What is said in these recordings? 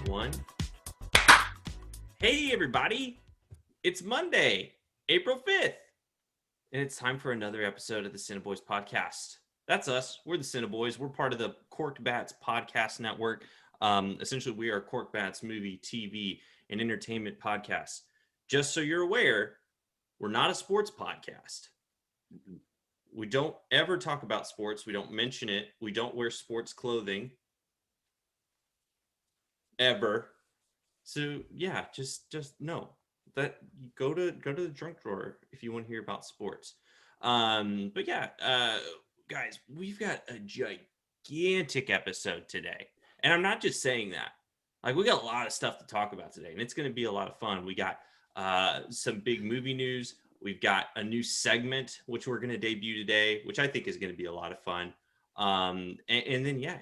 One. Hey, everybody. It's Monday, April 5th. And it's time for another episode of the CineBoiz podcast. That's us. We're the CineBoiz. We're part of the Corked Bats podcast network. Essentially, we are Corked Bats movie, TV, and entertainment podcast. Just so you're aware, we're not a sports podcast. We don't ever talk about sports. We don't mention it. We don't wear sports clothing. Ever. So yeah, just know that you go to the drunk drawer if you want to hear about sports. But yeah, guys, we've got a gigantic episode today. And I'm not just saying that. Like, we got a lot of stuff to talk about today, and it's going to be a lot of fun. We got some big movie news. We've got a new segment, which we're going to debut today, which I think is going to be a lot of fun. And then, yeah,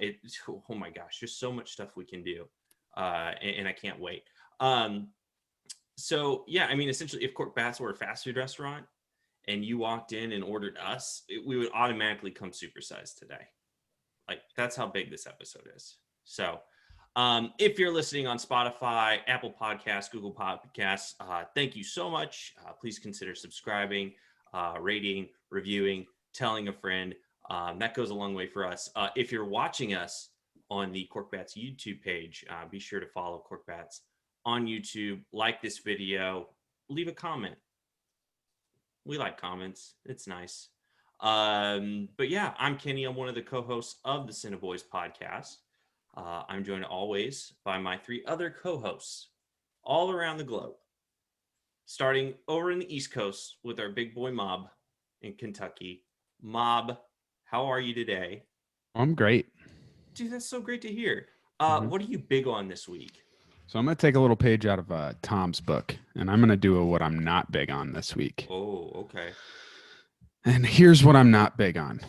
oh my gosh, there's so much stuff we can do. And I can't wait. So yeah, I mean, essentially, if Corked Bats were a fast food restaurant and you walked in and ordered us, we would automatically come supersized today. Like, that's how big this episode is. So if you're listening on Spotify, Apple Podcasts, Google Podcasts, thank you so much. Please consider subscribing, rating, reviewing, telling a friend. That goes a long way for us. If you're watching us on the Corked Bats YouTube page, be sure to follow Corked Bats on YouTube, like this video, leave a comment. We like comments. It's nice. But yeah, I'm Kenny. I'm one of the co-hosts of the CineBoiz podcast. I'm joined always by my three other co-hosts all around the globe, starting over in the East Coast with our big boy Mob in Kentucky. Mob, how are you today? I'm great. Dude, that's so great to hear. What are you big on this week? So I'm going to take a little page out of Tom's book, and I'm going to do what I'm not big on this week. Oh, okay. And here's what I'm not big on.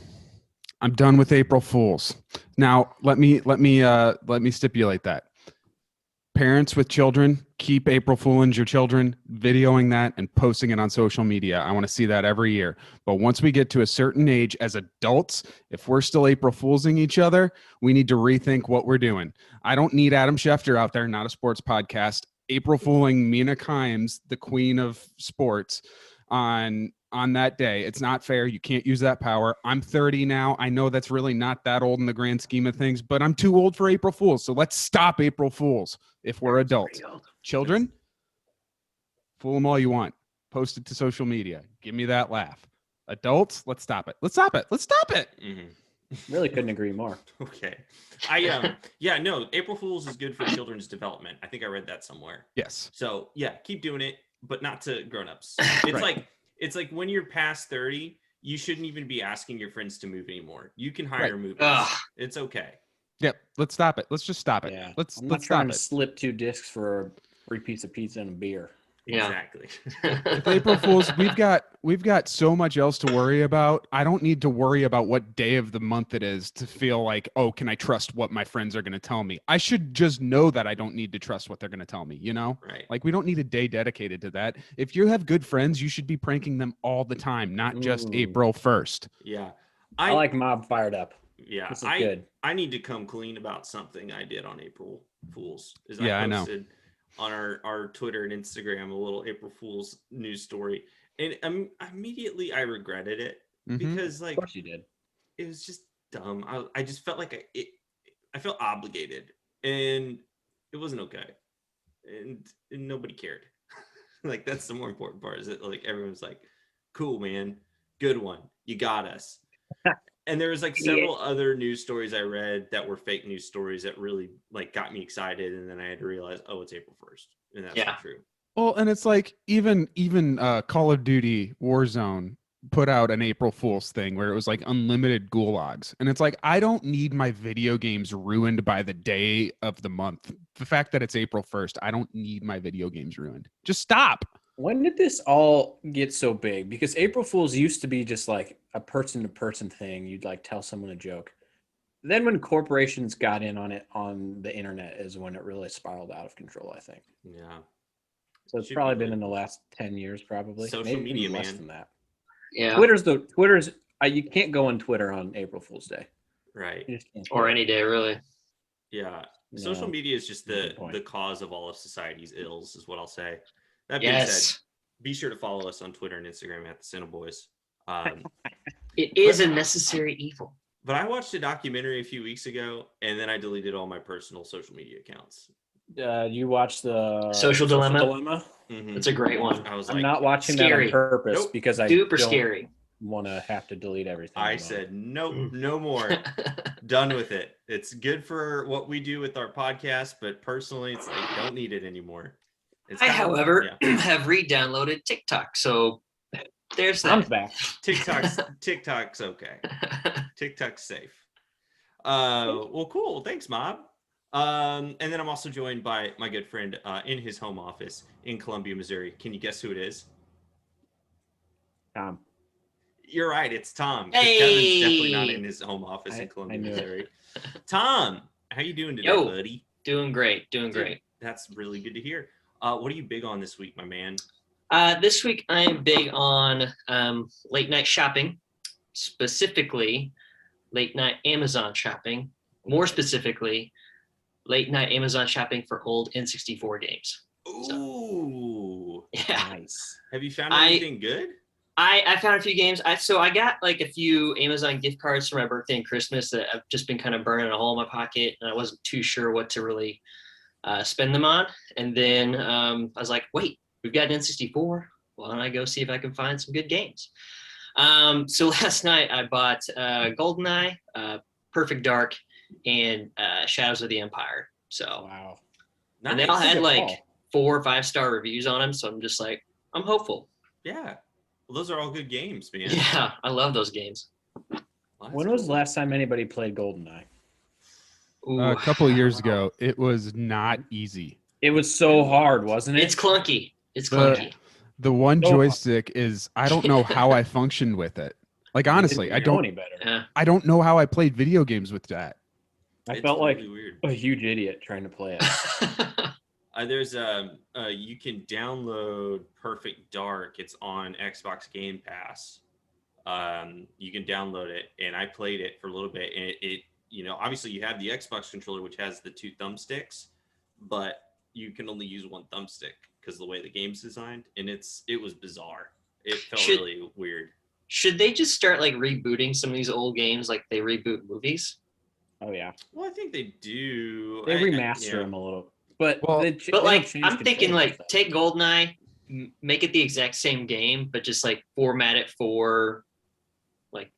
I'm done with April Fools. Now, let me stipulate that. Parents with children, keep April Fooling your children, videoing that and posting it on social media. I want to see that every year. But once we get to a certain age as adults, if we're still April Foolsing each other, we need to rethink what we're doing. I don't need Adam Schefter out there, not a sports podcast, April Fooling Mina Kimes, the queen of sports, on that day. It's not fair. You can't use that power. I'm 30 now. I know that's really not that old in the grand scheme of things, but I'm too old for April Fools. So let's stop April Fools if we're adults. Children, fool them all you want. Post it to social media. Give me that laugh. Adults, let's stop it. Let's stop it. Let's stop it. Mm-hmm. Really couldn't agree more. Okay. Yeah, no, April Fools is good for children's development. I think I read that somewhere. Yes. So yeah, keep doing it, but not to grown-ups. It's Right. It's like when you're past 30, you shouldn't even be asking your friends to move anymore. You can hire Right. movers. It's okay. Yep. Let's stop it. Let's just stop it. Yeah. Let's I'm not stop trying it. to slip 2 discs for a free piece of pizza and a beer. Yeah. Exactly. With April Fools, we've got so much else to worry about. I don't need to worry about what day of the month it is to feel like, oh, can I trust what my friends are going to tell me? I should just know that I don't need to trust what they're going to tell me, you know? Right. Like, we don't need a day dedicated to that. If you have good friends, you should be pranking them all the time, not just April 1st. Yeah. I like Mob fired up. Yeah. This is good. I need to come clean about something I did on April Fools. I know. On our Twitter and Instagram, a little April Fool's news story. And immediately I regretted it because, like, Of course you did. it was just dumb. I just felt like I felt obligated, and it wasn't okay. And nobody cared. Like, that's the more important part, is that, like, everyone's like, cool, man. Good one. You got us. And there was like several other news stories I read that were fake news stories that really, like, got me excited, and then I had to realize, oh, it's April 1st, and that's not true. Well, and it's like even Call of Duty Warzone put out an April Fool's thing where it was like unlimited gulags, and it's like, I don't need my video games ruined by the day of the month. The fact that it's April 1st, I don't need my video games ruined. Just stop. When did this all get so big? Because April Fools used to be just like a person-to-person thing. You'd like tell someone a joke. Then when corporations got in on it on the internet is when it really spiraled out of control, I think. Yeah. So it's probably been in the last 10 years, probably. Social Maybe media, less man. than that. Yeah. Twitter's you can't go on Twitter on April Fool's Day. Right. You just can't. Or any day, really. Yeah. Social No. media is just Good point. the cause of all of society's ills, is what I'll say. That being said, Yes, be sure to follow us on Twitter and Instagram at the CineBoiz. it is a necessary evil. But I watched a documentary a few weeks ago, and then I deleted all my personal social media accounts. You watched the Social Dilemma? Mhm. It's a great one. I was I'm like, not watching Scary. that on purpose Nope. because I Super don't scary. want to have to delete everything. I I'm on. said, nope, no more. Done with it. It's good for what we do with our podcast, but personally, it's like, don't need it anymore. It's I, kind of- however, yeah. have re-downloaded TikTok, so there's Tom's that. back. TikTok's okay. TikTok's safe. Well, cool. Thanks, Mob. And then I'm also joined by my good friend in his home office in Columbia, Missouri. Can you guess who it is? Tom. You're right. It's Tom. 'Cause Kevin's definitely not Hey! in his home office I in Columbia, knew it. Missouri. Tom, how you doing today, Yo. buddy? Doing great. Dude, that's really good to hear. What are you big on this week, my man? This week I am big on late night shopping, specifically late night Amazon shopping. More specifically, late night Amazon shopping for old N64 games. Ooh. Yeah, Nice. Have you found I- anything good? I found a few games. I got like a few Amazon gift cards for my birthday and Christmas that I've just been kind of burning a hole in my pocket, and I wasn't too sure what to really spend them on. And then I was like, wait, we've got an N64. Why don't I go see if I can find some good games? So last night I bought GoldenEye, Perfect Dark, and Shadows of the Empire. So Wow. and they all Nice. had Good like call. 4 or 5-star reviews on them. So I'm just like, I'm hopeful. Yeah. Well, those are all good games, man. Yeah, I love those games. Well, that's When was the cool. last time anybody played GoldenEye? Ooh, A couple I don't years know. ago, it was not easy. It was so hard, wasn't it? It's clunky. It's The- clunky. The one So hard. joystick is I don't know how I functioned with it. Like honestly, I Didn't know don't any better. Yeah. I don't know how I played video games with that. I It's felt like really weird. a huge idiot trying to play it. There's you can download Perfect Dark. It's on Xbox Game Pass. You can download it, and I played it for a little bit, and it obviously you have the Xbox controller which has the 2 thumbsticks, but you can only use 1 thumbstick because the way the game's designed, and it was bizarre. It felt Should- really weird. Should they just start like rebooting some of these old games like they reboot movies? Oh yeah, Well, I think they do. they remaster them a little, but Well- they But don't like, change I'm thinking controls, like though. take GoldenEye, make it the exact same game, but just like format it for like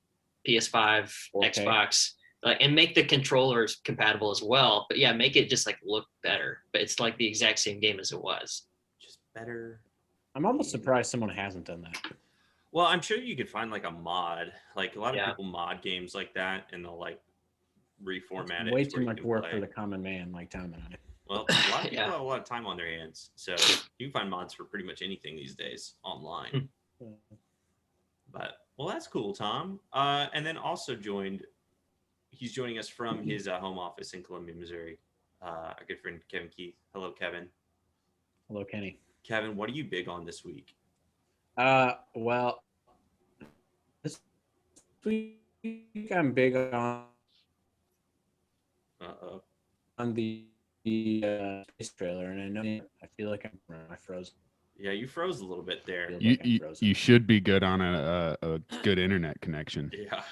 PS5, 4K. Xbox, like, and make the controllers compatible as well. But yeah, make it just like look better. But it's like the exact same game as it was. Just better. I'm almost surprised someone hasn't done that. Well, I'm sure you could find like a mod. Like a lot of Yeah. people mod games like that, and they'll like reformat it. Way to too where you much can work play. for the common man like Tom and I. Well, a lot of people Yeah. have a lot of time on their hands, so you can find mods for pretty much anything these days online. But well, that's cool, Tom. And then also he's joining us from his home office in Columbia, Missouri. Our good friend Kevin Keith. Hello, Kevin. Hello, Kenny. Kevin, what are you big on this week? Well, this week I'm big on Uh-oh. the space trailer, and I know I feel like I froze. Yeah, you froze a little bit there. Feels You, like I'm you, frozen. you should be good on a good internet connection. Yeah.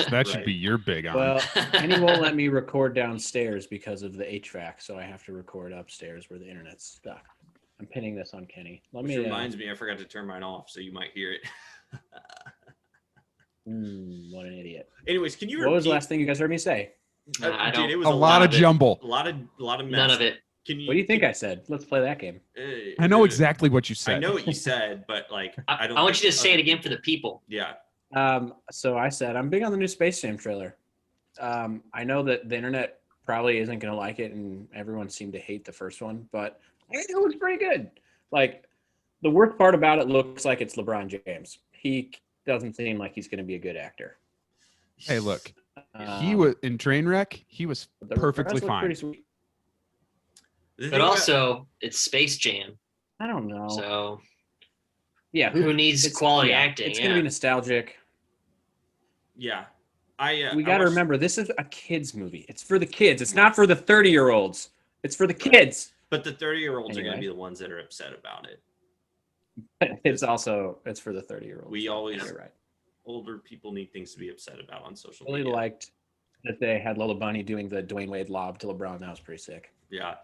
That should Right. be your big on. Well, Kenny won't let me record downstairs because of the HVAC, so I have to record upstairs where the internet's stuck. I'm pinning this on Kenny. Let Which me. reminds me, I forgot to turn mine off, so you might hear it. What an idiot! Anyways, can you What was the repeat- last thing you guys heard me say? I don't- dude, it was a lot of it. jumble. A lot of mess. None of it. Can you? What do you think I said? Let's play that game. I know exactly what you said. I know what you said, but like I, I don't. I want think you to say it other again for people- the people. Yeah. So I said I'm big on the new Space Jam trailer. I know that the internet probably isn't going to like it, and everyone seemed to hate the first one, but I think it looks pretty good. Like the worst part about it looks like it's LeBron James. He doesn't seem like he's going to be a good actor. Hey, look, he was in Trainwreck. He was the perfectly rest look fine. pretty sweet. The thing But about- also, it's Space Jam. I don't know. So yeah, who needs quality acting? It's going to be nostalgic. yeah, We got to remember, this is a kids movie. It's for the kids. It's not for the 30-year-olds. It's for the kids. But the 30-year-olds are Anyway. going to be the ones that are upset about it. It's for the 30-year-olds. We always You're right. older people need things to be upset about on social Really media. liked that they had Little Bunny doing the Dwayne Wade lob to LeBron. That was pretty sick. Yeah.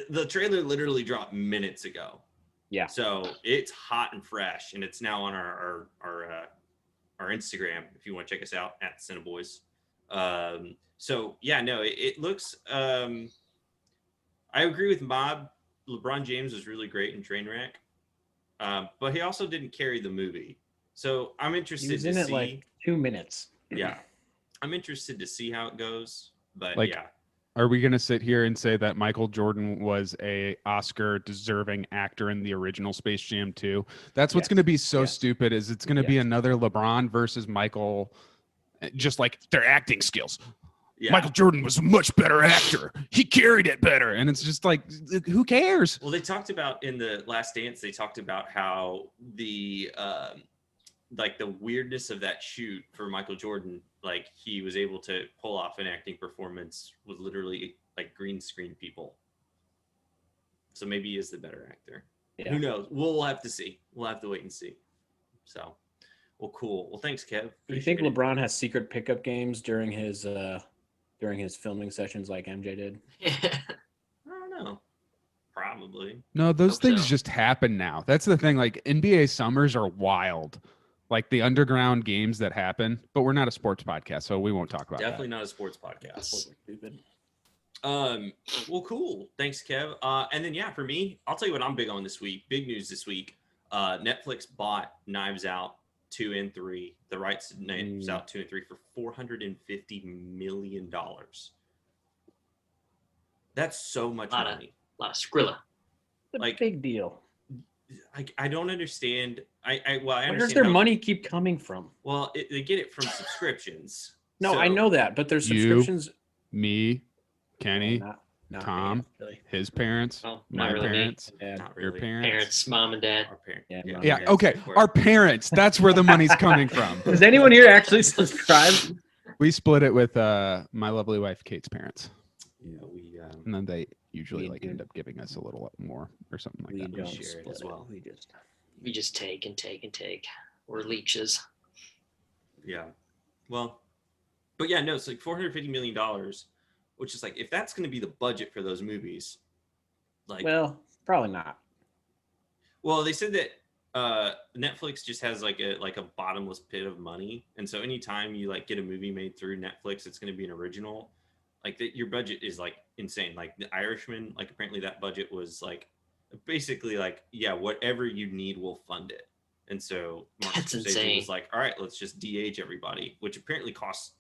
The trailer literally dropped minutes ago. Yeah. So it's hot and fresh, and it's now on our Instagram if you want to check us out at CineBoiz. So yeah, no, it looks. I agree with Mob. LeBron James was really great in Trainwreck, but he also didn't carry the movie. So I'm interested He was to in see. it like 2 minutes. Yeah, I'm interested to see how it goes. But Like, yeah, Are we going to sit here and say that Michael Jordan was a Oscar deserving actor in the original Space Jam 2? That's what's Yes. going to be so Yes. stupid is it's going to be Yes. another LeBron versus Michael, just like their acting skills. yeah. Michael Jordan was a much better actor. He carried it better. And it's just like, who cares? Well, they talked about in the Last Dance. They talked about how the like the weirdness of that shoot for Michael Jordan. Like he was able to pull off an acting performance with literally like green screen people. So maybe he is the better actor. Yeah. Who knows? We'll have to see. We'll have to wait and see. So, well, cool. Well, thanks, Kev. Do you think Appreciate it. LeBron has secret pickup games during his filming sessions like MJ did? I don't know. Probably. No, those Hope things so. just happen now. That's the thing. Like NBA summers are wild. Like the underground games that happen, but we're not a sports podcast, so we won't talk about Definitely not a sports podcast. Stupid. Well, cool. Thanks, Kev. And then yeah, for me, I'll tell you what I'm big on this week. Big news this week. Netflix bought Knives Out 2 and 3, the rights to Knives Out 2 and 3 for $450 million. That's so much Lot of- money. A lot of Skrilla. It's a Like- big deal. I don't understand. I Where understand does their how- money keep coming from? Well, they get it from subscriptions. No, So- I know that, but there's You- subscriptions. that. Me, Kenny, Not Tom, really. his parents, Oh, my not really me. parents, Yeah. Not your really. parents. Parents, mom and dad. Our parents. Yeah, Yeah, mom. Yeah, parents okay. pay for Our it. parents. That's where the money's coming from. Does anyone here actually subscribe? We split it with my lovely wife Kate's parents, Yeah, and then they usually We like do. end up giving us a little more or something like We that. don't share it split as well. We just We just take and take and take. We're leeches. Yeah. Well, but yeah, no, it's like $450 million, which is like, if that's going to be the budget for those movies, like, well, probably not. well, they said that Netflix just has like a bottomless pit of money. And so anytime you like get a movie made through Netflix, it's going to be an original. Like that, your budget is like insane. Like The Irishman, like apparently that budget was like basically like, yeah, whatever you need, we'll fund it. And so Martin That's Scorsese insane. was like, all right, let's just de-age everybody, which apparently costs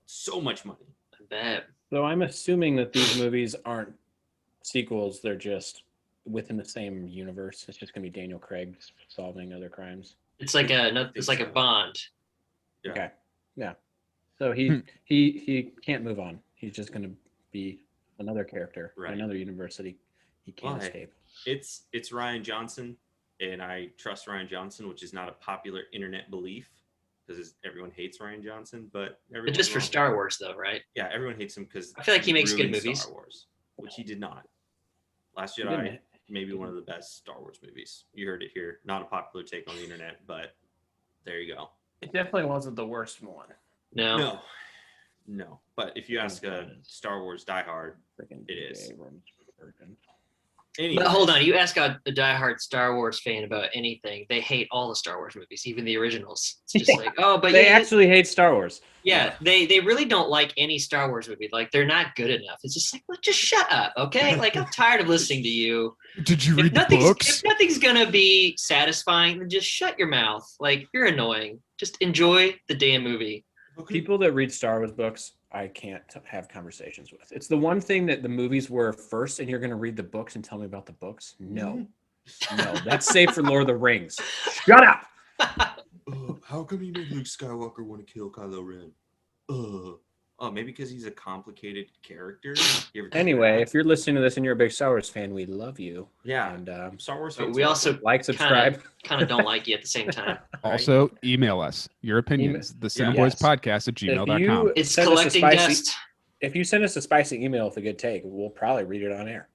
so much money. I bet. So I'm assuming that these movies aren't sequels; they're just within the same universe. It's just gonna be Daniel Craig solving other crimes. It's like it's like a so. Bond. Yeah. Okay, yeah. So he can't move on. He's just gonna be another character, in Right. another universe that he can't Why? escape. It's Ryan Johnson, and I trust Ryan Johnson, which is not a popular internet belief because everyone hates Ryan Johnson, but But everyone's just for wrong. Star Wars, though, right? Yeah, everyone hates him because I feel like he makes good movies. Star Wars, which he did not. Last He Jedi, didn't- maybe one of the best Star Wars movies. You heard it here. Not a popular take on the internet, but there you go. It definitely wasn't the worst one. No. No. But if you ask a Star Wars diehard, Freaking It is. J.J. Abrams. Freaking- anyway, But hold on, you ask a diehard Star Wars fan about anything, they hate all the Star Wars movies, even the originals. It's just Yeah. like, oh, but They yeah, actually hate Star Wars. yeah, they really don't like any Star Wars movie. Like they're not good enough. It's just like, well, just shut up, okay? Like I'm tired of listening to you. Did you If read the nothing's, books? if nothing's gonna be satisfying, then just shut your mouth. Like you're annoying. Just enjoy the damn movie. People that read Star Wars books, I can't have conversations with. It's the one thing that the movies were first, and you're going to read the books and tell me about the books. No, no, that's safe for Lord of the Rings. Shut up. How come you made Luke Skywalker want to kill Kylo Ren? Oh, maybe because he's a complicated character. You ever think Anyway, that? if you're listening to this and you're a big Star Wars fan, we love you. Yeah. And Star Wars But fans. we also like, subscribe. kind of don't like you at the same time. Right? Also, email us your opinions. The Yeah. CineBoiz Yes. podcast at If gmail.com. you It's send us a collecting spicy, dust. if you send us a spicy email with a good take, we'll probably read it on air.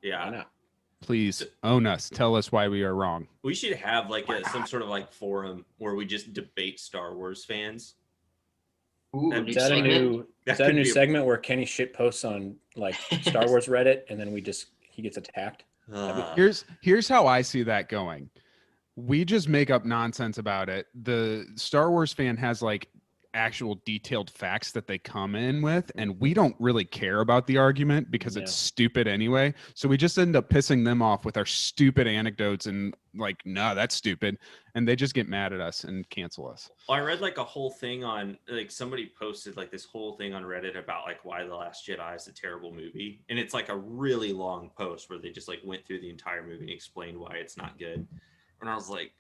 Why Yeah. not? Please own us. Tell us why we are wrong. We should have like some sort of like forum where we just debate Star Wars fans. Ooh, That'd new Is that a segment. new? That Is that a could new be a- segment where Kenny shit posts on like Star Wars Reddit, and then he gets attacked? Here's how I see that going. We just make up nonsense about it. The Star Wars fan has like actual detailed facts that they come in with, and we don't really care about the argument because it's stupid anyway. So we just end up pissing them off with our stupid anecdotes and like, no, that's stupid. And they just get mad at us and cancel us. Well, I read like a whole thing on like somebody posted like this whole thing on Reddit about like why The Last Jedi is a terrible movie. And it's like a really long post where they just like went through the entire movie and explained why it's not good. And I was like,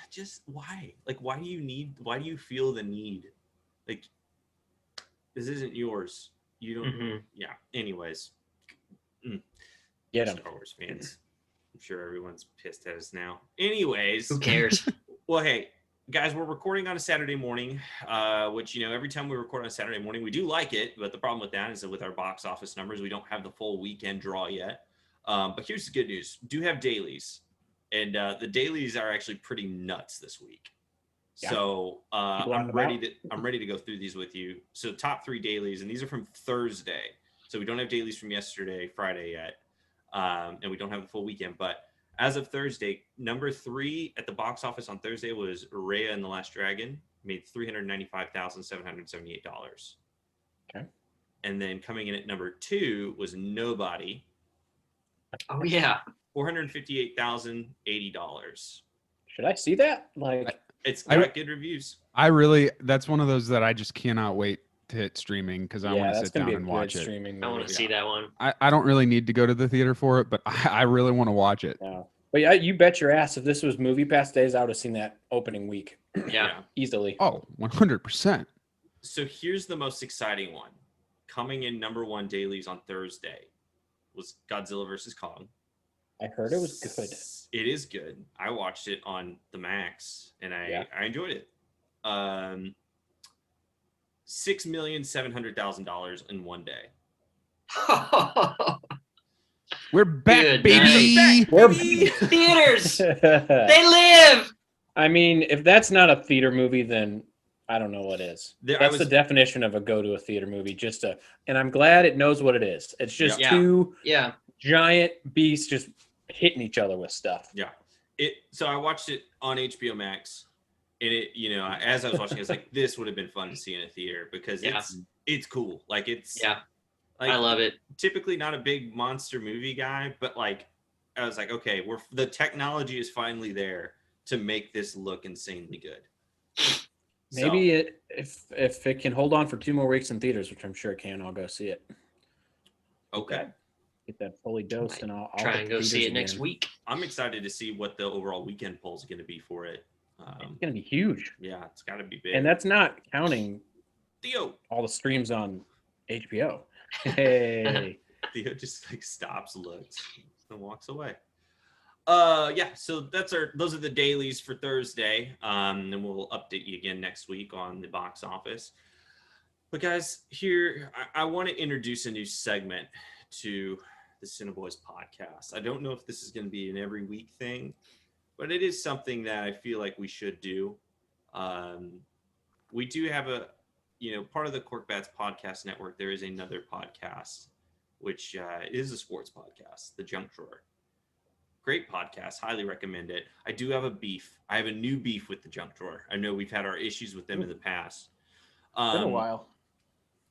just why? Like, why do you feel the need? Like, this isn't yours. You don't, yeah. Anyways, Get 'em. Star Wars fans. I'm sure everyone's pissed at us now. Anyways, Who cares? well, hey, guys, we're recording on a Saturday morning, which, you know, every time we record on a Saturday morning, we do like it. But the problem with that is that with our box office numbers, we don't have the full weekend draw yet. But here's the good news. Do have dailies. And the dailies are actually pretty nuts this week. Yeah. So People out I'm and ready to go through these with you. So top 3 dailies, and these are from Thursday. So we don't have dailies from yesterday, Friday yet. And we don't have the full weekend. But as of Thursday, number 3 at the box office on Thursday was Raya and the Last Dragon. Made $395,778. Okay. And then coming in at number 2 was Nobody. Oh yeah. $458,080. Should I see that? Like, It's I- got good reviews. That's one of those that I just cannot wait to hit streaming because I want to that's sit gonna down be a and good watch it. streaming. I want movie. to see that one. I don't really need to go to the theater for it, but I really want to watch it. No. But yeah, you bet your ass if this was Movie Pass days, I would have seen that opening week Yeah. easily. Oh, 100%. So here's the most exciting one. Coming in number 1 dailies on Thursday was Godzilla versus Kong. I heard it was good. It is good. I watched it on the Max and I enjoyed it. $6,700,000 in one day. We're back, Good baby. night. We're- Theaters. They live. I mean, if that's not a theater movie, then I don't know what is. That's the definition of a go to a theater movie. And I'm glad it knows what it is. It's just Yeah. two Yeah. giant beasts just hitting each other with stuff. Yeah. So I watched it on HBO Max, and it, you know, as I was watching, I was like, this would have been fun to see in a theater because it's cool. Like I love it. Typically not a big monster movie guy, but like I was like, okay, the technology is finally there to make this look insanely good. Maybe if it can hold on for 2 more weeks in theaters, which I'm sure it can, I'll go see it. Okay. Get that fully dosed, and I'll Try hit and the go see theaters it next again. week. I'm excited to see what the overall weekend poll is going to be for it. It's gonna be huge, Yeah, it's got to be big. and that's not counting Theo all the streams on HBO. Hey, Theo just like stops, looks, and walks away. Yeah, so those are the dailies for Thursday. And we'll update you again next week on the box office. But guys, here I want to introduce a new segment to the CineBoiz podcast. I don't know if this is going to be an every week thing, but it is something that I feel like we should do. We do have part of the Cork Bats podcast network. There is another podcast, which is a sports podcast, The Junk Drawer. Great podcast. Highly recommend it. I do have a beef. I have a new beef with The Junk Drawer. I know we've had our issues with them in the past. been a while.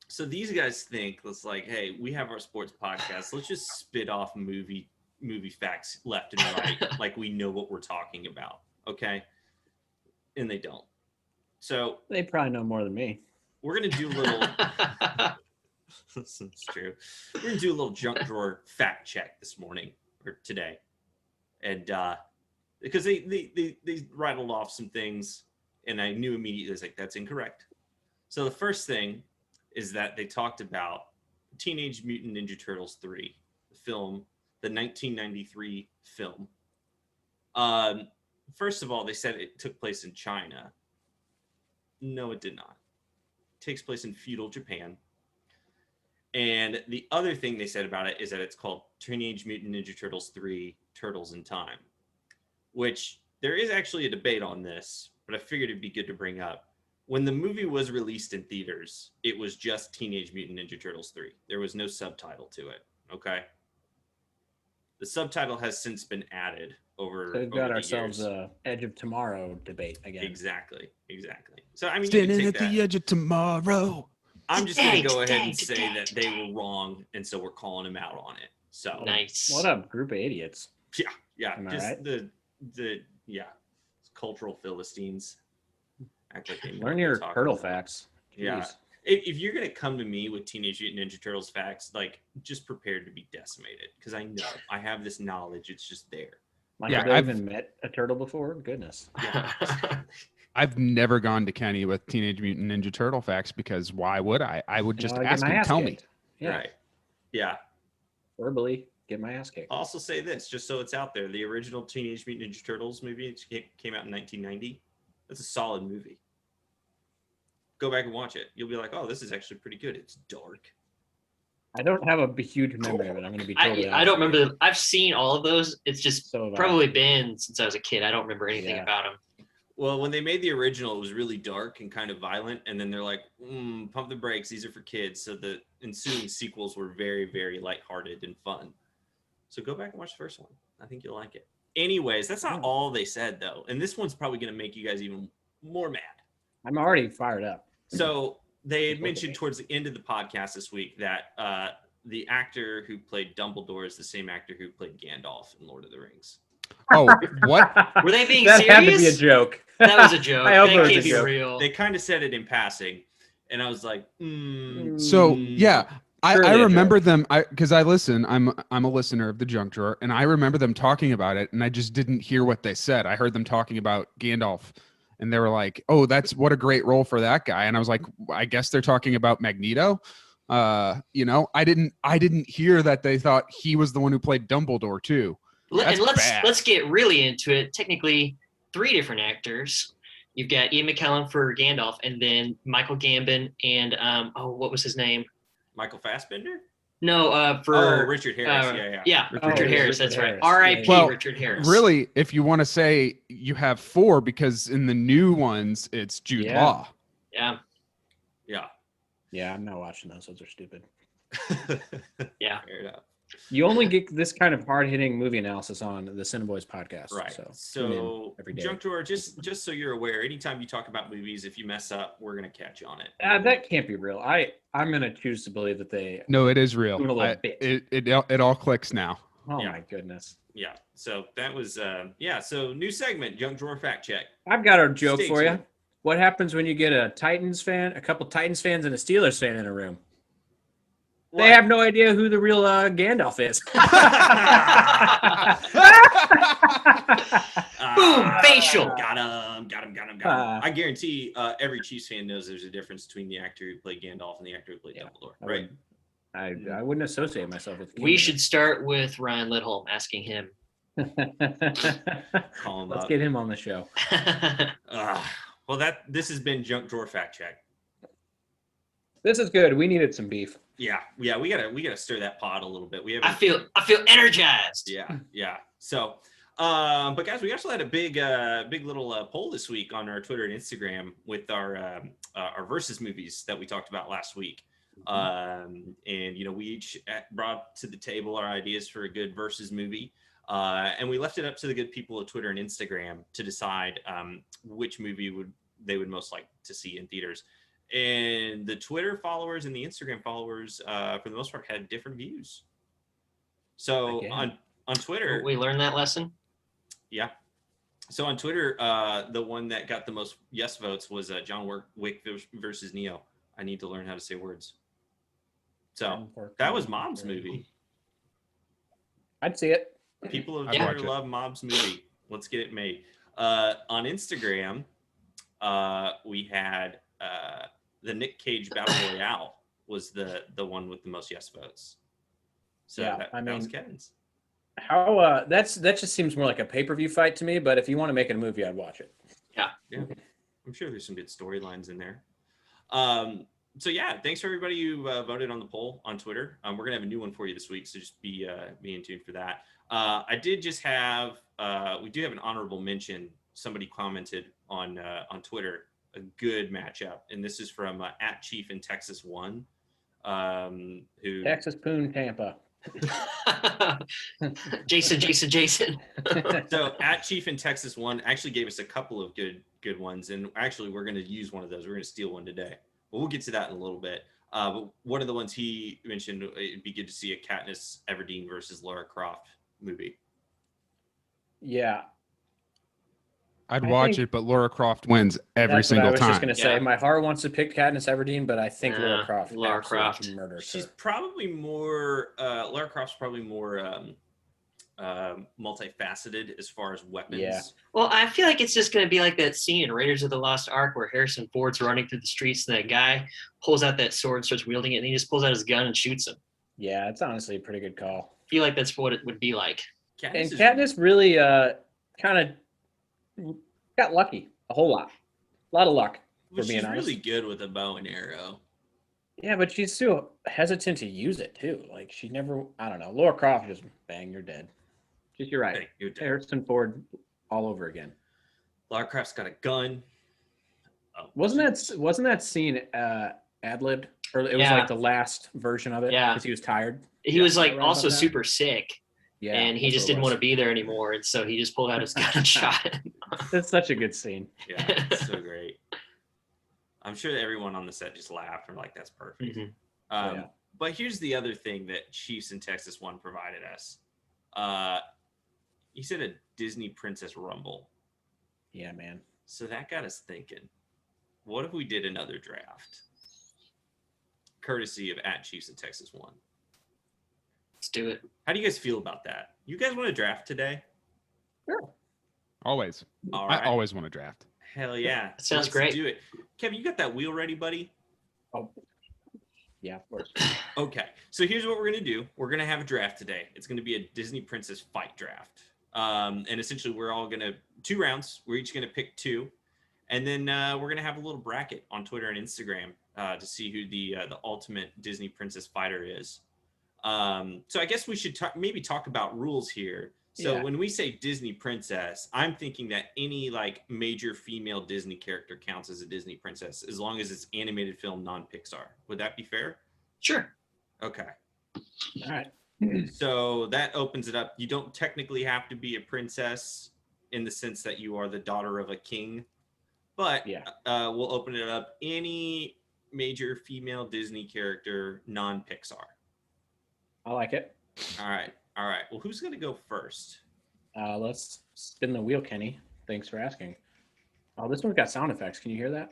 So these guys think it's like, hey, we have our sports podcast. Let's just spit off movie facts left and right, like we know what we're talking about. Okay, and they don't. So They probably know more than me. we're gonna do a little. This is true. We're gonna do a little junk drawer fact check this morning or today, and because they rattled off some things, and I knew immediately I was like, that's incorrect. So the first thing, is that they talked about Teenage Mutant Ninja Turtles 3, the film, the 1993 film. First of all, they said it took place in China. No, it did not. It takes place in feudal Japan. And the other thing they said about it is that it's called Teenage Mutant Ninja Turtles 3 Turtles in Time, which there is actually a debate on this, but I figured it'd be good to bring up. When the movie was released in theaters, it was just Teenage Mutant Ninja Turtles 3. There was no subtitle to it, okay? The subtitle has since been added over. So we've got over ourselves a Edge of Tomorrow debate again. Exactly. So I mean, Standing at the edge of tomorrow. I'm just gonna go ahead and say that they were wrong, and so we're calling them out on it. So Nice. What up, group of idiots? yeah, Am I just right? the cultural Philistines act like they know Learn what your they're talking turtle about. facts. Yeah. Jeez. If you're gonna come to me with Teenage Mutant Ninja Turtles facts, like just prepared to be decimated, because I know I have this knowledge. It's just there. Like, Yeah, have I I've- even met a turtle before? Goodness. Yeah. I've never gone to Kenny with Teenage Mutant Ninja Turtle facts because why would I? I would just I get ask my him, ass tell me. kicked. Yeah. Right. Yeah. Verbally get my ass kicked. I'll also say this, just so it's out there: the original Teenage Mutant Ninja Turtles movie came out in 1990. That's a solid movie. Go back and watch it. You'll be like, "Oh, this is actually pretty good. It's dark." I don't have a huge memory of it. I'm going to be totally I don't honest with remember. I've seen all of those. It's just So have I. probably been since I was a kid. I don't remember anything Yeah. about them. Well, when they made the original, it was really dark and kind of violent, and then they're like, "Pump the brakes. These are for kids." So the ensuing sequels were very, very lighthearted and fun. So go back and watch the first one. I think you'll like it. Anyways, that's not all they said though, and this one's probably going to make you guys even more mad. I'm already fired up. So they had Look at mentioned me. towards the end of the podcast this week that the actor who played Dumbledore is the same actor who played Gandalf in Lord of the Rings. Oh, what? Were they being That had to be a serious? joke. That was a joke. I hope That it was a can't be joke. real. They kind of said it in passing, and I was like, So yeah, Surely I a remember joke. them. Because I listen. I'm a listener of the Junk Drawer, and I remember them talking about it, and I just didn't hear what they said. I heard them talking about Gandalf, and they were like, "Oh, that's what a great role for that guy." And I was like, "I guess they're talking about Magneto." I didn't hear that they thought he was the one who played Dumbledore too. That's And bad. let's get really into it. Technically, 3 different actors. You've got Ian McKellen for Gandalf, and then Michael Gambon and what was his name? Michael Fassbender? No, for Richard Harris. yeah, Richard Richard Harris. Harris. That's Richard right. Harris. R.I.P. Well, Richard Harris. Really, if you want to say you have 4, because in the new ones it's Jude Yeah. Law. Yeah, Yeah. Yeah, I'm not watching those. Those are stupid. yeah. Fair enough. You only get this kind of hard-hitting movie analysis on the CineBoiz podcast. Right. tune So, in every day. Junk Drawer, just so you're aware, anytime you talk about movies, if you mess up, we're gonna catch you on it. That can't be real. I'm gonna choose to believe that they. No, it is real. Doing a little bit. It all clicks now. Oh Yeah. my goodness! Yeah. So that was So new segment, Junk Drawer Fact Check. I've got a joke Stay for you. tuned. What happens when you get a couple Titans fans, and a Steelers fan in a room? What? They have no idea who the real Gandalf is. Boom, facial. Got him. I guarantee every Chiefs fan knows there's a difference between the actor who played Gandalf and the actor who played Yeah. Dumbledore, I right? I wouldn't associate myself with. We should start with Ryan Lidholm, asking him. Call him Let's up. get him on the show. Well, this has been Junk Drawer Fact Check. This is good. We needed some beef. Yeah, we gotta stir that pot a little bit. We have I feel energized. yeah. So, but guys, we actually had a big little poll this week on our Twitter and Instagram with our versus movies that we talked about last week. And we each brought to the table our ideas for a good versus movie. And we left it up to the good people of Twitter and Instagram to decide which movie they would most like to see in theaters. And the Twitter followers and the Instagram followers, for the most part, had different views. So Again. on Twitter, We learned that lesson. yeah. So on Twitter, the one that got the most yes votes was John Wick versus Neo. I need to learn how to say words. So that was Mom's movie. I'd see it. People of I'd Twitter watch it. love Mom's movie. Let's get it made. On Instagram, we had the Nick Cage Battle Royale. was the one with the most yes votes. So Yeah, that was Kevin's. How that just seems more like a pay-per-view fight to me, but if you want to make it a movie, I'd watch it. Yeah. I'm sure there's some good storylines in there. So yeah, thanks for everybody who voted on the poll on Twitter. We're gonna have a new one for you this week, so just be in tune for that. I did just have we do have an honorable mention. Somebody commented on Twitter a good matchup, and this is from @Chief in Texas 1, who Texas Poon Tampa. Jason. So @Chief in Texas 1 actually gave us a couple of good ones, and actually we're going to use one of those. We're going to steal one today, but we'll get to that in a little bit. But one of the ones he mentioned, it'd be good to see a Katniss Everdeen versus Lara Croft movie. Yeah, I'd watch it, but Lara Croft wins every single I was time. just gonna say, my heart wants to pick Katniss Everdeen, but I think Lara Croft. Lara Croft. Murders She's her. probably more. Lara Croft's probably more multifaceted as far as weapons. Yeah. Well, I feel like it's just going to be like that scene in Raiders of the Lost Ark where Harrison Ford's running through the streets and that guy pulls out that sword, starts wielding it, and he just pulls out his gun and shoots him. Yeah, it's honestly a pretty good call. I feel like that's what it would be like. Katniss really kind of got lucky a whole lot. A lot of luck, for being she's honest. really good with a bow and arrow. Yeah, but she's still hesitant to use it too. Like she never, I don't know. Lara Croft just bang, you're dead. Just you're right. Hey, you're dead. Harrison Ford all over again. Lara Croft's got a gun. Oh, Wasn't that scene ad-libbed? Or it was Yeah. like the last version of it? Yeah. Because he was tired. He was like Right also about that? super sick, Yeah. and he just didn't want to be there anymore, and so he just pulled out his gun and shot him. It's such a good scene. Yeah, it's so great. I'm sure that everyone on the set just laughed and were like, "That's perfect." Mhm. Yeah. But here's the other thing that Chiefs in Texas 1 provided us. He said a Disney Princess Rumble. Yeah, man. So that got us thinking, what if we did another draft? Courtesy of @Chiefs in Texas 1. Let's do it. How do you guys feel about that? You guys want to draft today? Sure. Always. All right. I always want to draft. Hell yeah. That sounds Let's great. do it. Kevin, you got that wheel ready, buddy? Oh. Yeah, of course. Okay. So here's what we're going to do. We're going to have a draft today. It's going to be a Disney Princess fight draft. And essentially we're all going to 2 rounds. We're each going to pick 2. And then we're going to have a little bracket on Twitter and Instagram to see who the ultimate Disney Princess fighter is. So I guess we should maybe talk about rules here. So when we say Disney Princess, I'm thinking that any like major female Disney character counts as a Disney Princess as long as it's animated film, non-Pixar. Would that be fair? Sure. Okay. All right. So that opens it up. You don't technically have to be a princess in the sense that you are the daughter of a king, but we'll open it up. Any major female Disney character, non-Pixar. I like it. All right. Well, who's going to go first? Let's spin the wheel, Kenny. Thanks for asking. Oh, this one's got sound effects. Can you hear that?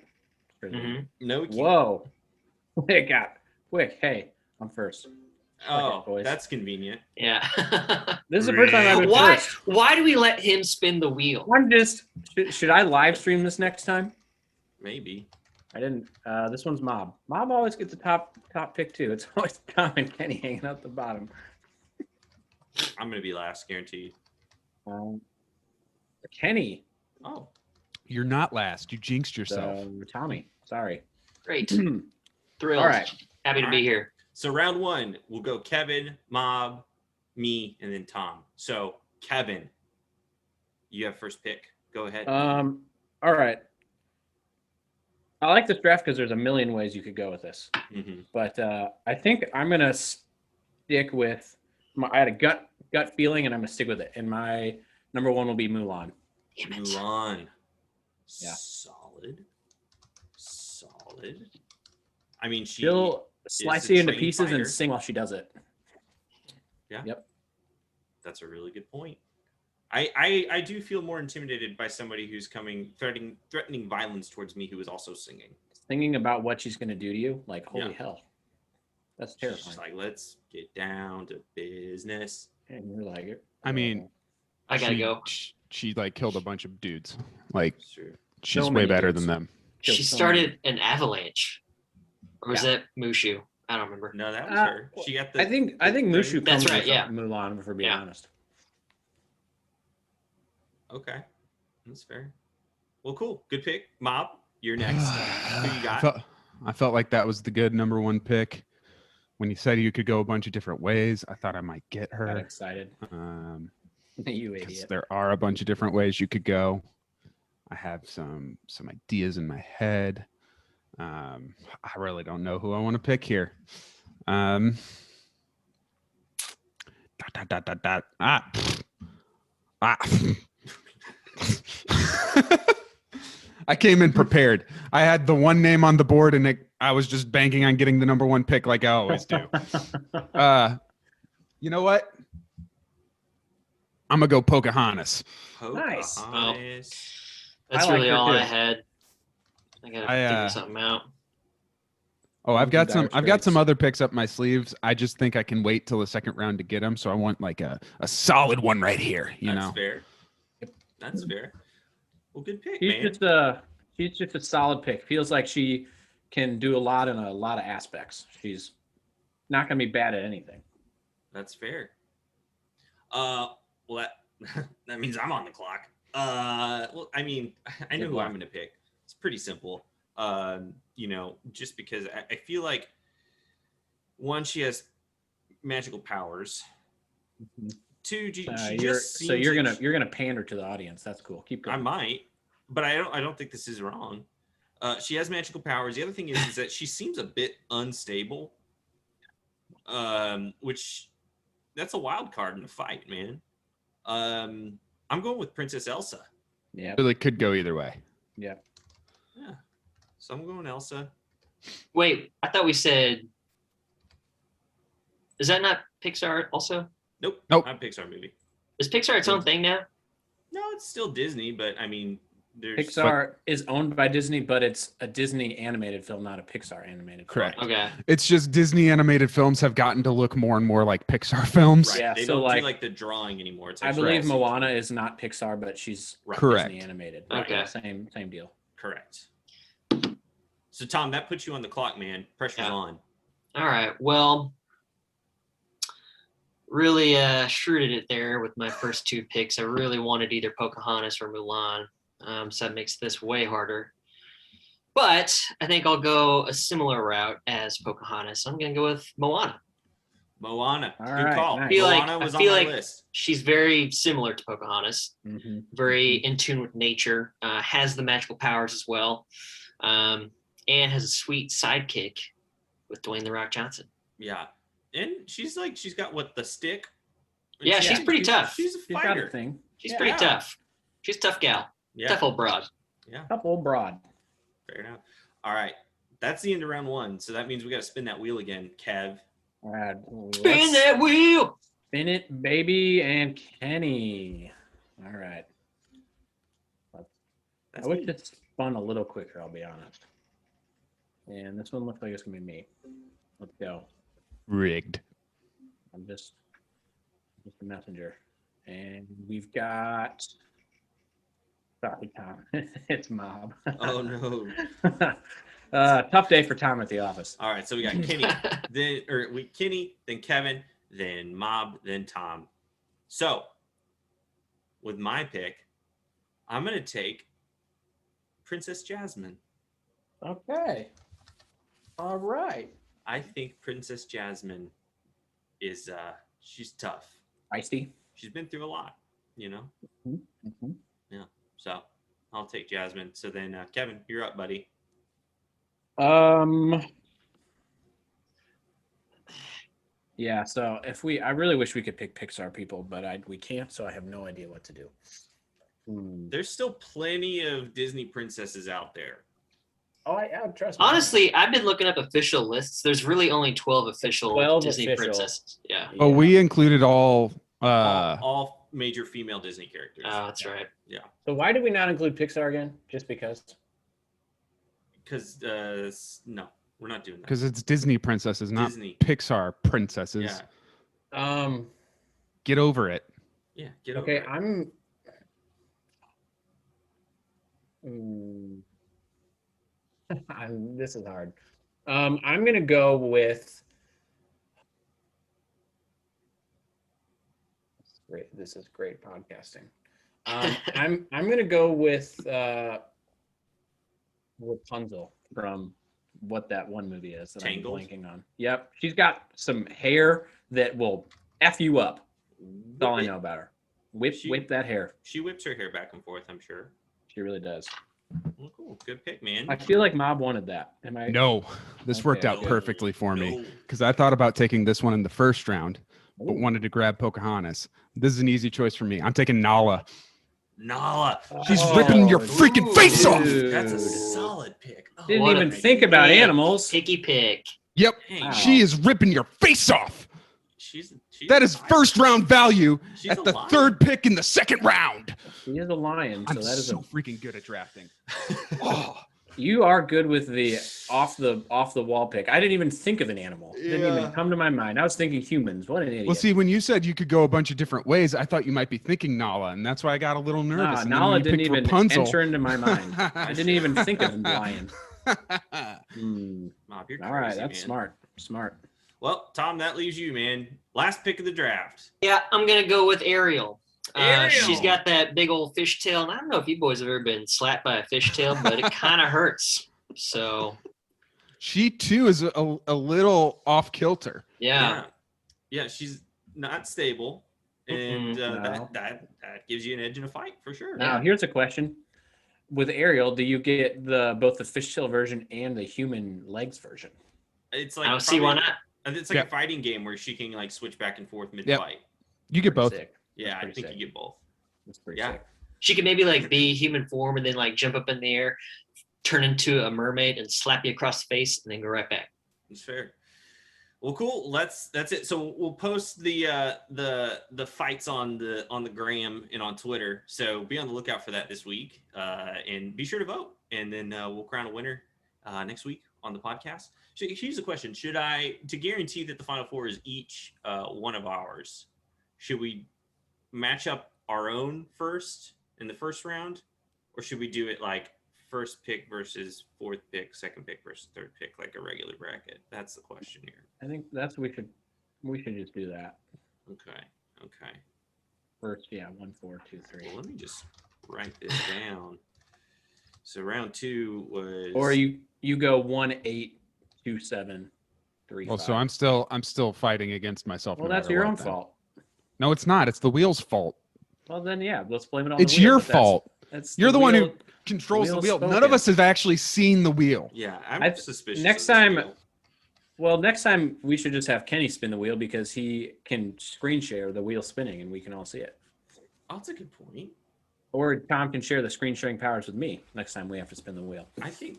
Mhm. No. We can't. Whoa. It got quick. Hey, I'm first. Oh, boys. that's convenient. Yeah. This is the first time I've been Why? first. Why do we let him spin the wheel? I'm just. Should I live stream this next time? Maybe. I didn't. This one's Mob. Mob always gets the top pick too. It's always Tom and Kenny hanging out the bottom. I'm going to be last, guaranteed. Kenny. Oh. You're not last. You jinxed yourself. Tommy. Sorry. Great. Thrilled. All right. Happy to All be right. here. So round 1, we'll go Kevin, Mob, me, and then Tom. So Kevin, you have first pick. Go ahead. All right. I like this draft because there's a million ways you could go with this. Mhm. But I think I'm gonna stick with I had a gut feeling, and I'm gonna stick with it. And my number 1 will be Mulan. Damn it. Mulan. Yeah. Solid. I mean, She'll slice a you into trained pieces fighter. and sing while she does it. Yeah. Yep. That's a really good point. I do feel more intimidated by somebody who's threatening violence towards me who is also singing. Thinking about what she's gonna do to you, like holy Yeah. hell, that's She's terrifying. just like, let's get down to business. And you're like, I mean, I gotta go. She like killed a bunch of dudes. Like It's true. she's So way many better dudes. than them. killed She so started an avalanche. Or was Yeah. that Mushu? I don't remember. No, that was her. She got the. I think Mushu That's comes right, with yeah. Mulan, if we're being Yeah. honest. Okay, that's fair. Well, cool. Good pick, Mob. You're next. Who you got? I felt like that was the good number one pick. When you said you could go a bunch of different ways, I thought I might get Got her. excited. You 'Cause idiot. there are a bunch of different ways you could go. I have some ideas in my head. I really don't know who I want to pick here. Ah. I came in prepared. I had the one name on the board, and I was just banking on getting the number one pick, like I always do. You know what? I'm gonna go Pocahontas. Nice. Pocahontas. That's I like really her all I too. had. I gotta figure something out. Oh, I've got some. Dire I've got some Straits. other picks up my sleeves. I just think I can wait till the second round to get them. So I want like a solid one right here. You That's know. fair. That's fair. Well, good pick, She's man. just a solid pick. Feels like she can do a lot in a lot of aspects. She's not gonna be bad at anything. That's fair. Well, that means I'm on the clock. Well, I mean, I know Good who luck. I'm going to pick. It's pretty simple. Just because I feel like one, she has magical powers. Mhm. Two, she You're just seems you're like gonna pander to the audience. That's cool. Keep I going. might, but I don't think this is wrong. She has magical powers. The other thing is that she seems a bit unstable. Which that's a wild card in the fight, man. I'm going with Princess Elsa. Yeah. Really could go either way. Yeah. Yeah. So I'm going Elsa. Wait, I thought we said. Is that not Pixar also? Nope. Nope. Not a Pixar movie. Is Pixar its own thing now? No, it's still Disney, but I mean, there's Pixar is owned by Disney, but it's a Disney animated film, not a Pixar animated film. Correct. Okay. It's just Disney animated films have gotten to look more and more like Pixar films. right. Yeah, They so don't like- do like the drawing anymore. It's I like believe Frozen. Moana is not Pixar, but she's Right. Correct. Disney animated. Okay. Yeah, same deal. Correct. So Tom, that puts you on the clock, man. Pressure's Yeah. on. All right. Well, really shrewded it there with my first two picks. I really wanted either Pocahontas or Mulan. So that makes this way harder. But I think I'll go a similar route as Pocahontas. I'm going to go with Moana. Moana. All Good right, call. nice. Moana was on my list. She's very similar to Pocahontas, Mhm. very in tune with nature, has the magical powers as well, and has a sweet sidekick with Dwayne "The Rock" Johnson. Yeah. And she's got what, the stick? And Yeah, she's pretty tough. She's a She's got fighter. a thing. She's Yeah. pretty tough. She's a tough gal. Yeah. Tough old broad. Yeah. Tough old broad. Fair enough. All right. That's the end of round one. So that means we got to spin that wheel again, Kev. All right. Spin that wheel. Spin it, baby, and Kenny. All right. That's I wish me. it spun a little quicker, I'll be honest. And this one looks like it's gonna be me. Let's go. Rigged. I'm just a messenger. And we've got sorry, Tom. It's Mob. Oh no. Tough day for Tom at the office. All right. So we got Kenny, Kenny, then Kevin, then Mob, then Tom. So with my pick, I'm gonna take Princess Jasmine. Okay. All right. I think Princess Jasmine is she's tough. Feisty. She's been through a lot, you know. Mm-hmm. So I'll take Jasmine. So then Kevin, you're up, buddy. Yeah, so I really wish we could pick Pixar people, but we can't, so I have no idea what to do. There's still plenty of Disney princesses out there. Oh, I trust me. Honestly, I've been looking up official lists. There's really only 12 official 12 Disney official. princesses. Yeah. Oh, we included all. All major female Disney characters. Oh, that's right. So why did we not include Pixar again? Just because? Because no, we're not doing that. Because it's Disney princesses, not Disney. Pixar princesses. Yeah. Get over it. Yeah. Get over Okay, it. This is hard. I'm gonna go with Great. This is great podcasting. I'm gonna go with Rapunzel from what that one movie is that Tangled? I'm blanking on. Yep, she's got some hair that will f you up. That's all I know about her. Whip that hair. She whips her hair back and forth, I'm sure. She really does. Well, cool. Good pick, man. I feel like Mob wanted that. Am I? No, this worked Okay. out perfectly for me No. because I thought about taking this one in the first round, but Ooh. wanted to grab Pocahontas. This is an easy choice for me. I'm taking Nala. Nala. She's Oh, ripping your freaking face off. dude. That's a solid pick. Oh, Didn't What a even think about pick. animals. Picky pick. Yep, Hey, Wow. she is ripping your face off. she's That is first round value She's at a the lion. third pick in the second round. She is a lion, so I'm that is so freaking good at drafting. Oh, You are good with the off the wall pick. I didn't even think of an animal. Didn't Yeah. even come to my mind. I was thinking humans. What an idiot. well, see, when you said you could go a bunch of different ways, I thought you might be thinking Nala, and that's why I got a little nervous. Nah, And then Nala when you didn't picked even Rapunzel- enter into my mind. I didn't even think of a lion. Mob, you're All right, crazy, that's man. smart. Well, Tom, that leaves you, man. Last pick of the draft. Yeah, I'm gonna go with Ariel. Ariel. She's got that big old fishtail, and I don't know if you boys have ever been slapped by a fishtail, but it kind of hurts. So She too is a little off kilter. yeah. Yeah, she's not stable, and No. that gives you an edge in a fight for sure. Now, here's a question. With Ariel, do you get both the fishtail version and the human legs version? It's I like don't see why probably- not. It's like Yeah. a fighting game where she can like switch back and forth mid Yep. fight. You get both. Sick. Yeah, I pretty think sick. you get both. That's pretty Yeah. sick. She could maybe like be human form and then like jump up in the air, turn into a mermaid and slap you across the face and then go right back. It's fair. Well, cool. That's it. So we'll post the fights on the gram and on Twitter. So be on the lookout for that this week, and be sure to vote. And then we'll crown a winner next week on the podcast. So here's the question: should I, to guarantee that the final four is each one of ours, should we match up our own first in the first round, or should we do it like first pick versus fourth pick, second pick versus third pick, like a regular bracket? That's the question here. I think that's we should just do that. Okay. First, yeah, 1, 4, 2, 3. Well, let me just write this down. So round two was. Or you go 1, 8, 2, 7, 3. Well, 5. so I'm still fighting against myself. Well, no that's matter your what own then. fault. No, it's not. It's the wheel's fault. Well, then yeah, let's blame it on. It's the wheel, your but that's- fault. That's You're the one who wheel. controls the wheel's wheel. None spoken. of us have actually seen the wheel. Yeah, I'm I- suspicious. next of this time- wheel. Well, next time we should just have Kenny spin the wheel because he can screen share the wheel spinning and we can all see it. Oh, that's a good point. Or Tom can share the screen sharing powers with me next time we have to spin the wheel. I think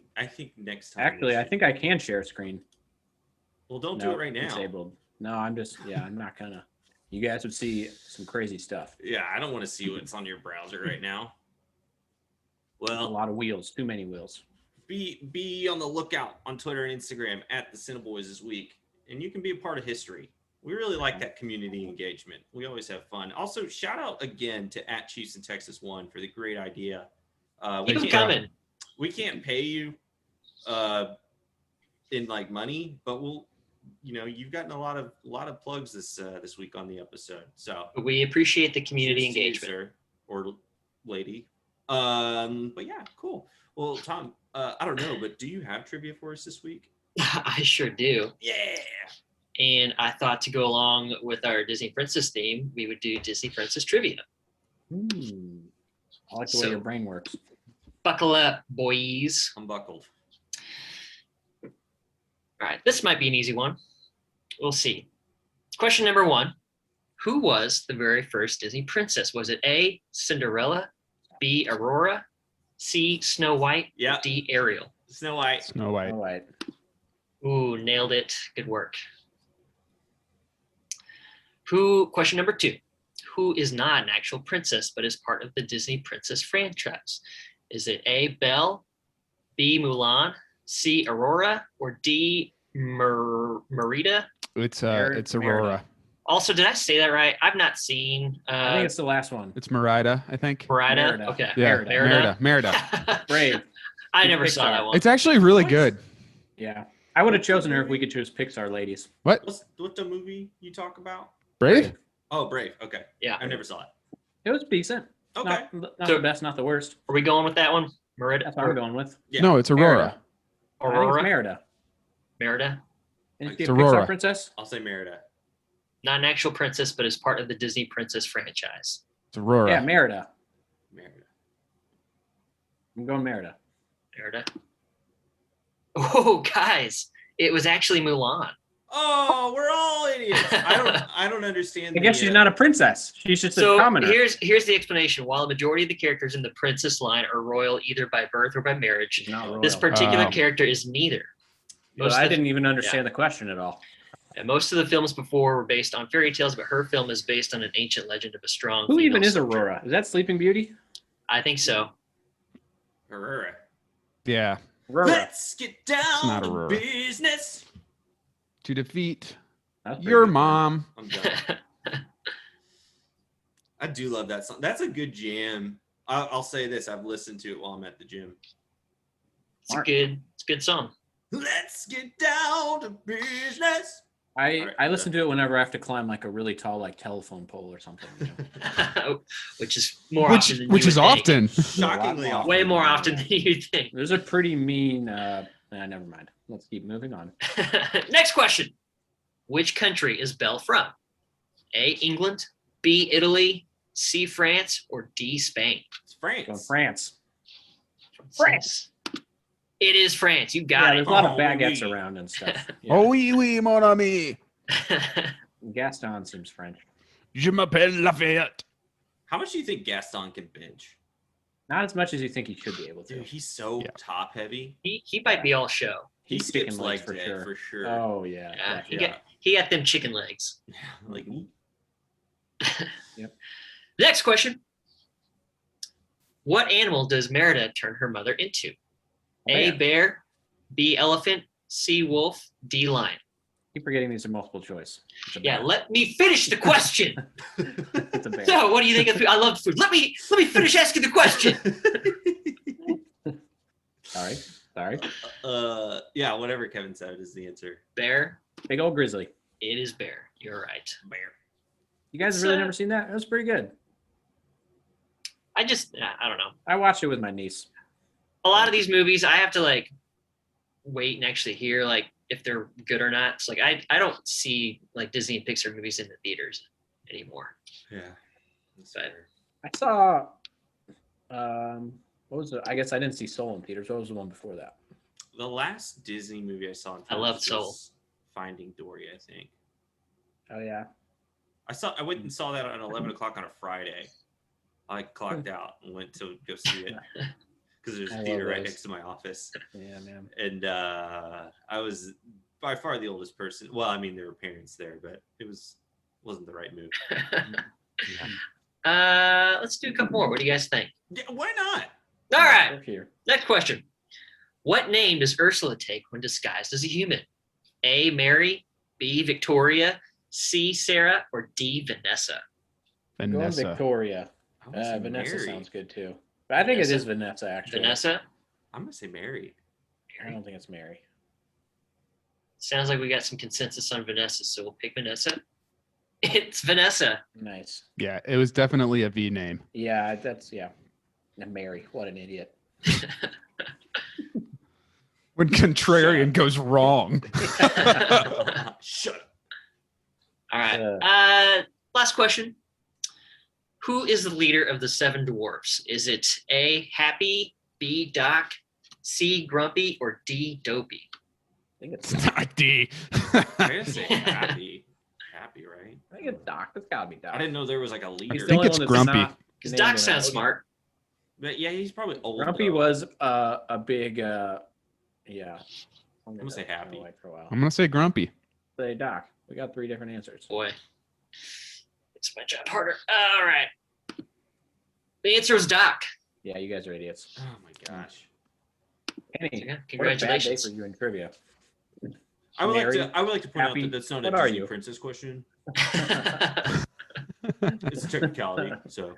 next time. we Actually, I should- think I can share a screen. Well, don't do No, it right now. Disabled. No, I'm not gonna. You guys would see some crazy stuff. Yeah, I don't want to see what's on your browser right now. A Well, lot of wheels, too many wheels. be on the lookout on Twitter and Instagram at the CineBoiz this week, and you can be a part of history. We really like that community engagement. We always have fun. Also, shout out again to at Chiefs in Texas 1 for the great idea. Keep them can't- coming. We can't pay you in like money, but you've gotten a lot of plugs this week on the episode. So We appreciate the community cheers to you, engagement. sir or lady. But yeah, cool. Well, Tom, I don't know, but do you have trivia for us this week? I sure do. Yeah. And I thought to go along with our Disney Princess theme, we would do Disney Princess trivia. I like the way So- your brain works. Buckle up, boys. I'm buckled. All right, this might be an easy one. We'll see. Question number 1. Who was the very first Disney princess? Was it A, Cinderella, B, Aurora, C, Snow White, Yeah. D, Ariel? Snow White. Snow White. All right. Ooh, nailed it. Good work. Question number 2. Who is not an actual princess but is part of the Disney princess franchise? Is it A, Belle, B, Mulan, C, Aurora, or D, Merida? It's Merida. Aurora. Also, did I say that right? I've not seen I think it's the last one. It's Merida, I think. Merida. Merida. Okay. Yeah, Merida. Merida. Brave. I never saw Pixar. that one. It's actually really good. Yeah. I would have chosen her if we could choose Pixar ladies. What? What's the movie you talk about? Brave? Oh, Brave. Okay. Yeah. I never saw it. It was decent. Okay. Not So- the best, not the worst. Are we going with that one? Merida? That's what I'm going with. Yeah. No, it's Aurora. I think it's Aurora? Merida. Merida? Isn't It's she a Aurora. Pixar princess? I'll say Merida. Not an actual princess, but is part of the Disney princess franchise. It's Aurora. Yeah, Merida. Merida. I'm going Merida. Merida. Oh, guys, it was actually Mulan. Oh, we're all idiots. I don't understand. I guess she's not a princess. She's just a So commoner. here's the explanation. While the majority of the characters in the princess line are royal either by birth or by marriage, She's not royal. this particular Oh. character is neither. Well, Most I of the- didn't even understand the question at all. And most of the films before were based on fairy tales, but her film is based on an ancient legend of a strong. Who even female is soldier. Aurora? Is that Sleeping Beauty? I think so. Aurora. Yeah. Aurora. Let's get down not to Aurora. business. To defeat That's pretty your good. mom. I'm done. I do love that song. That's a good jam. I'll say this: I've listened to it while I'm at the gym. It's a good song. Let's get down to business. I listen to it whenever I have to climb like a really tall like telephone pole or something. You know? Which is more Which often than which you is would think. often. Shockingly often. Way more often than you think. There's a pretty mean. Never mind. Let's keep moving on. Next question. Which country is Belle from? A, England, B, Italy, C, France, or D, Spain? It's France. Going France. France. It is France. You Yeah, got there's it. a lot of Oh, baguettes oui. around and stuff. Yeah. Oh oui, oui, mon ami. Gaston seems French. Je m'appelle Lafayette. How much do you think Gaston can bench? Not as much as you think he should be able to. Dude, he's so Yeah. top heavy. he might be all show. He's skips sticking legs leg for day sure. for sure. Oh yeah. Yeah, yeah. he got them chicken legs. Like Yep. Next question. What animal does Merida turn her mother into? A, bear, B, elephant, C, wolf, D, lion. Keep forgetting these are multiple choice. It's a Yeah, bear. let me finish the question. It's a bear. So, what do you think of food? I love food. Let me finish asking the question. Sorry. yeah, whatever Kevin said is the answer. Bear. Big old grizzly. It is bear. You're right. Bear. You guys have really never seen that? It was pretty good. I don't know. I watched it with my niece. A lot of these movies, I have to like wait and actually hear like if they're good or not. It's like I don't see like Disney and Pixar movies in the theaters anymore. Yeah. That's But- fair. I saw what was it? I guess I didn't see Soul in theaters. What was the one before that? The last Disney movie I saw in I love theaters Soul. was Finding Dory, I think. Oh yeah. I went and saw that at 11 o'clock on a Friday. I clocked out and went to go see it because there's I a love theater right those. next to my office. Yeah, man. And I was by far the oldest person. Well, I mean, there were parents there, but it wasn't the right move. Let's do a couple more. What do you guys think? Yeah, why not? All right. We're here. Next question. What name does Ursula take when disguised as a human? A, Mary, B, Victoria, C, Sarah, or D, Vanessa? Going Vanessa. Victoria. I'm gonna say Vanessa Mary. sounds good too. But I think Vanessa? it is Vanessa actually. Vanessa? I'm gonna say Mary. I don't think it's Mary. Sounds like we got some consensus on Vanessa, so we'll pick Vanessa. It's Vanessa. Nice. Yeah, it was definitely a V name. Yeah, that's yeah. And Mary, what an idiot. When contrarian goes wrong. Shut up. All right. Last question. Who is the leader of the seven dwarfs? Is it A, Happy, B, Doc, C, Grumpy, or D, Dopey? I think it's It's not D. I gotta say happy. Happy, right? I think it's Doc. It's gotta be Doc. I didn't know there was like a He's leader. the think only it's one that's Grumpy. not Because named Doc in sounds a- smart. But yeah, he's probably old. Grumpy though. was a big yeah. I'm gonna say Happy. For a while. I'm gonna say Grumpy. Say Doc. We got 3 different answers. Boy, it's my job harder. All right. The answer is Doc. Yeah, you guys are idiots. Oh my gosh. Kenny, Yeah, what a bad day congratulations. for you in trivia. I would Mary, like to point Happy, out that that's not what a are Disney you? princess question. It's a technicality. So, All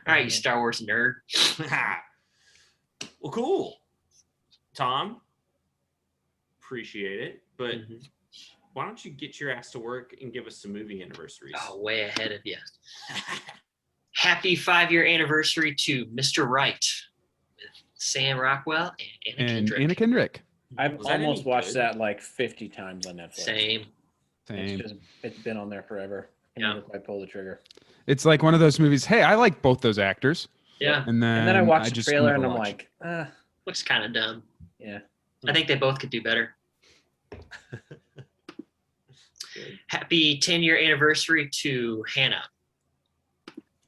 right, you Star Wars nerd. well, cool. Tom, appreciate it, but Mhm. why don't you get your ass to work and give us some movie anniversaries? Oh, way ahead of you. Happy 5-year anniversary to Mr. Right with Sam Rockwell and Anna And Kendrick. Anna Kendrick. I've Was that almost any watched good? that like 50 times on Netflix. Same. Same. It's been on there forever. I Yeah. never quite pull the trigger. It's like one of those movies. Hey, I like both those actors. Yeah. And then I watched the just trailer never and I'm watched like, Looks kind of dumb. yeah. I think they both could do better. Good. Happy 10-year anniversary to Hannah,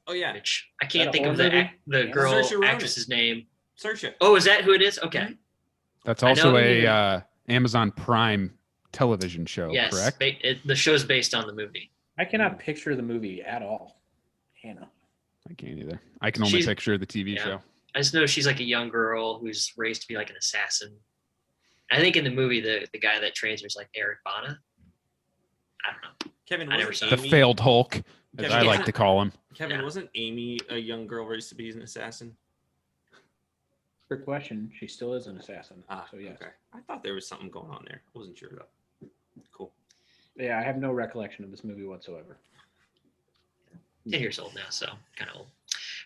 Oh yeah, which I that can't a think of horror movie? the Yeah. girl Saoirse Ronan. actress's name. search it. Oh, is that who it is? Okay. it. That's I also know a Amazon Prime television show, Yes. correct? The show's based on the movie. I cannot picture the movie at all. Hannah. I can't either. I can only She's- picture the TV yeah. show. I just know she's like a young girl who's raised to be like an assassin. I think in the movie, the guy that trains her is like Eric Bana. I don't know. Kevin, I never wasn't saw The Amy, failed Hulk, as Kevin, I like yeah. to call him. Kevin, Yeah. wasn't Amy a young girl raised to be an assassin? Good question. She still is an assassin. Ah, So yes. okay. I thought there was something going on there. I wasn't sure though. Cool. Yeah, I have no recollection of this movie whatsoever. 10 years old now, so kind of old.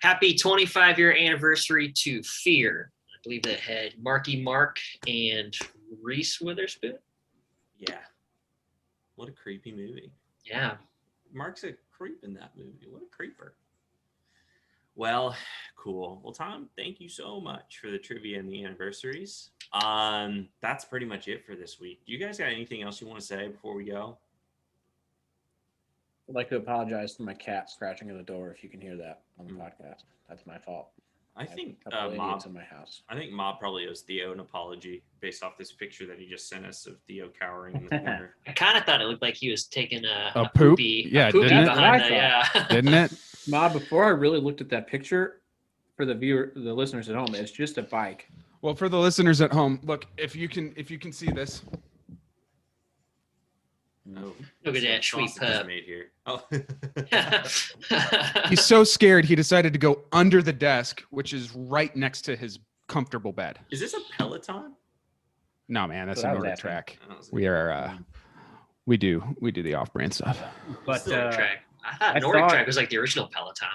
Happy 25-year anniversary to Fear. I believe that had Marky Mark and Reese Witherspoon. Yeah. What a creepy movie. Yeah. Mark's a creep in that movie. What a creeper. Well, cool. Well, Tom, thank you so much for the trivia and the anniversaries. That's pretty much it for this week. Do you guys got anything else you want to say before we go? I'd like to apologize for my cat scratching at the door if you can hear that on the podcast. That's my fault. I have think a couple Mob. idiots in my house. I think Mob probably owes Theo an apology based off this picture that he just sent us of Theo cowering in the corner. I kind of thought it looked like he was taking a poop? poopy, Yeah, a poopy didn't it? behind That's that. what Yeah. Didn't it? Ma, before I really looked at that picture, for the listeners at home, it's just a bike. Well, for the listeners at home, look, if you can see this. Oh, Look at some that sweet sausage is pup. made here. Oh, He's so scared he decided to go under the desk, which is right next to his comfortable bed. is this a Peloton? No, man, that's That's what I an was Nordic asking. track. I was- We are we do the off-brand stuff. But Still Track. I thought I Nordic thought- Track was like the original Peloton.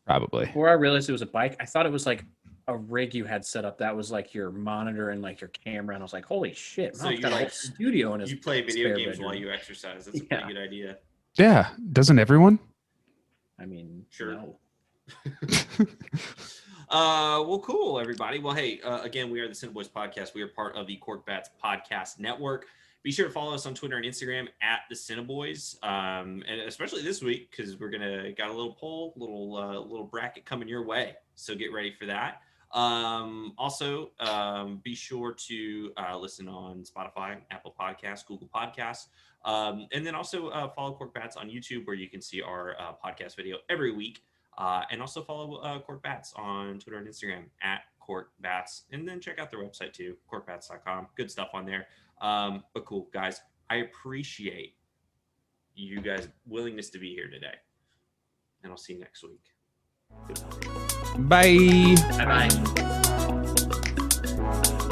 Probably. before I realized it was a bike, I thought it was like a rig you had set up that was like your monitor and like your camera. And I was like, holy shit, So Mom's you got a whole like- studio in his You play video spare games while bedroom. you exercise. That's a Yeah. pretty good idea. Yeah, doesn't everyone? I mean, Sure. no. Well, cool, everybody. Well, hey, again, we are the CineBoiz podcast. We are part of the Cork Bats podcast network. Be sure to follow us on Twitter and Instagram at the CineBoiz, and especially this week because we're got a little poll, little bracket coming your way. So get ready for that. Also, be sure to listen on Spotify, Apple Podcasts, Google Podcasts, and then also follow Cork Bats on YouTube where you can see our podcast video every week. And also follow Cork Bats on Twitter and Instagram at Cork Bats. And then check out their website too, corkbats.com. Good stuff on there. But cool, guys. I appreciate you guys' willingness to be here today. And I'll see you next week. Goodbye. Bye. Bye bye.